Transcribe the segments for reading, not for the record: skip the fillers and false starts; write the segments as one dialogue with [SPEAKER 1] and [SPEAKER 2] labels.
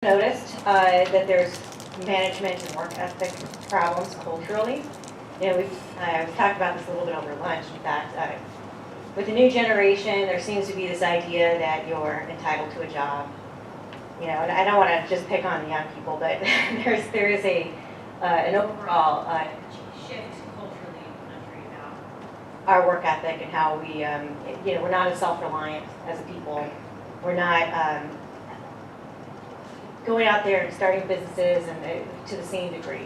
[SPEAKER 1] Noticed that there's management and work ethic problems culturally. We've talked about this a little bit over lunch. In fact, with the new generation, there seems to be this idea that you're entitled to a job. And I don't want to just pick on the young people, but there is an overall shift culturally in the country about our work ethic and how we, we're not as self-reliant as a people. We're not going out there and starting businesses and to the same degree.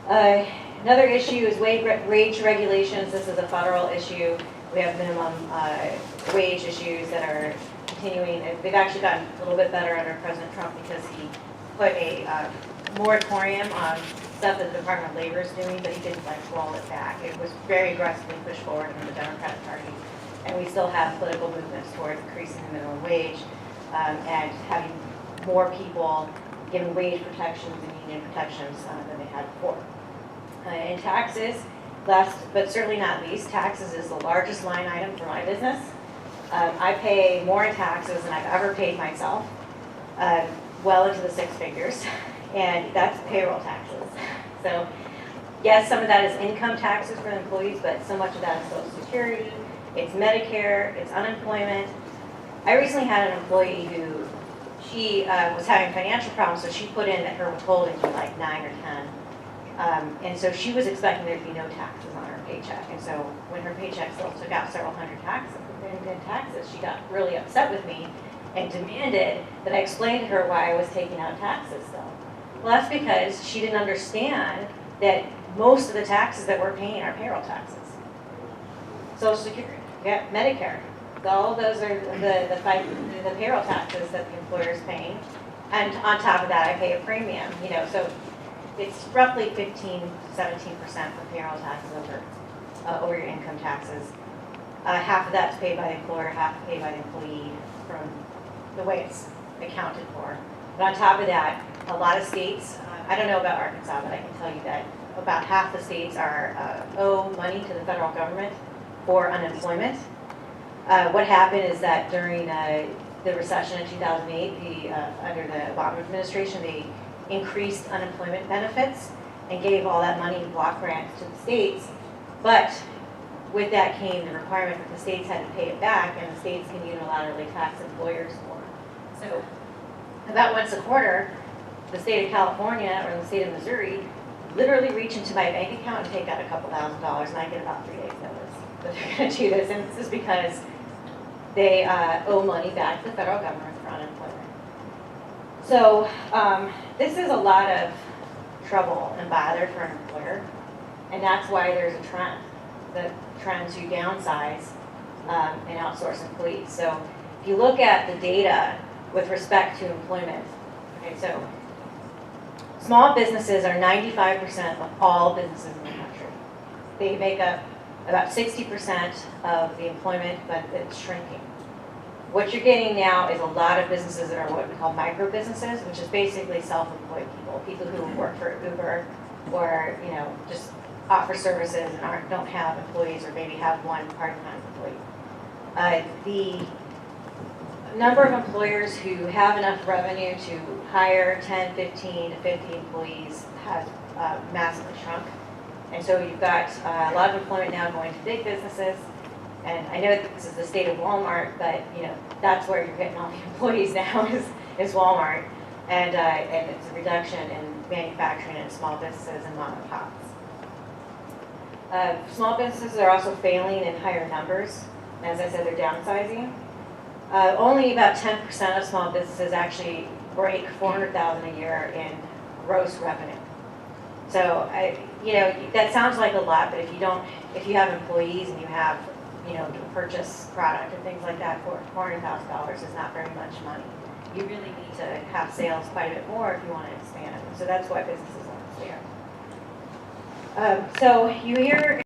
[SPEAKER 1] Another issue is wage regulations. This is a federal issue. We have minimum wage issues that are continuing. They've actually gotten a little bit better under President Trump because he put a moratorium on stuff that the Department of Labor is doing, but he didn't roll it back. It was very aggressively pushed forward in the Democratic Party, and we still have political movements towards increasing the minimum wage and having more people given wage protections and union protections than they had before. In taxes, last but certainly not least, taxes is the largest line item for my business. I pay more in taxes than I've ever paid myself, well into the six figures, and that's payroll taxes. So yes, some of that is income taxes for the employees, but so much of that is Social Security, it's Medicare, it's unemployment. I recently had an employee who she was having financial problems, so she put in that her withholdings were like 9 or 10. And so she was expecting there to be no taxes on her paycheck. And so when her paycheck still took out several hundred in taxes, she got really upset with me and demanded that I explain to her why I was taking out taxes still. Well, that's because she didn't understand that most of the taxes that we're paying are payroll taxes. Social Security, yeah, Medicare. All of those are the payroll taxes that the employer is paying, and on top of that, I pay a premium. So it's roughly 15-17% for payroll taxes over your income taxes. Half of that's paid by the employer, half paid by the employee from the way it's accounted for. But on top of that, a lot of states, I don't know about Arkansas, but I can tell you that about half the states owe money to the federal government for unemployment. What happened is that during the recession in 2008, under the Obama administration, they increased unemployment benefits and gave all that money in block grants to the states. But with that came the requirement that the states had to pay it back, and the states can unilaterally tax employers more. So about once a quarter, the state of California or the state of Missouri literally reach into my bank account and take out a couple $1,000s, and I get about 3 days notice that they're going to do this. And this is because they owe money back to the federal government for unemployment. So this is a lot of trouble and bother for an employer, and that's why there's a trend to downsize and outsource employees. So if you look at the data with respect to employment, okay, so small businesses are 95% of all businesses in the country. They make up about 60% of the employment, but it's shrinking. What you're getting now is a lot of businesses that are what we call micro businesses, which is basically self-employed people who work for Uber or just offer services and don't have employees, or maybe have one part-time employee. The number of employers who have enough revenue to hire 10, 15 to 50 employees has massively shrunk. And so you've got a lot of employment now going to big businesses. And I know that this is the state of Walmart, but that's where you're getting all the employees now is Walmart. And it's a reduction in manufacturing and small businesses and mom and pops. Small businesses are also failing in higher numbers. As I said, they're downsizing. Only about 10% of small businesses actually break $400,000 a year in gross revenue. So that sounds like a lot, but if you have employees and you have to purchase product and things like that, $400,000 is not very much money. You really need to have sales quite a bit more if you want to expand. So that's why businesses aren't there. So you hear